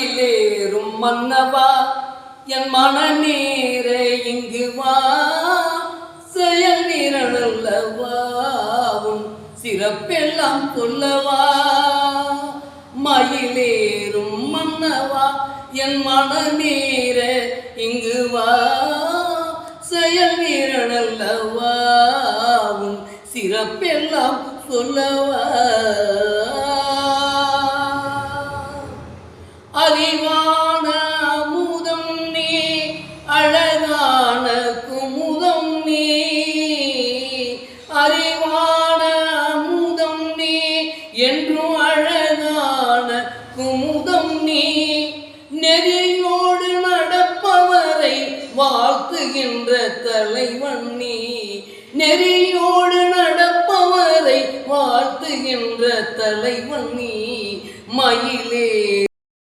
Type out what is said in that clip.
மயிலேறும் மன்னவா என் மனநேரே இங்கு வா செயல் நிரலல்லவா உன் சிறப்பெல்லாம் சொல்லவா மயிலேறும் மன்னவா என் மனநேரே இங்கு வா செயல் நிரலல்லவா உன் சிறப்பெல்லாம் சொல்லவா அறிவான அமுதம் நீ அழகான குமுதம் நீ அறிவான அமுதம் நீ என்றும் அழகான குமுதம் நீ நெறியோடு நடப்பவரை வாழ்த்துகின்ற தலைவன் நீ நெறியோடு நடப்பவரை வாழ்த்துகின்ற தலைவன் நீ மயிலே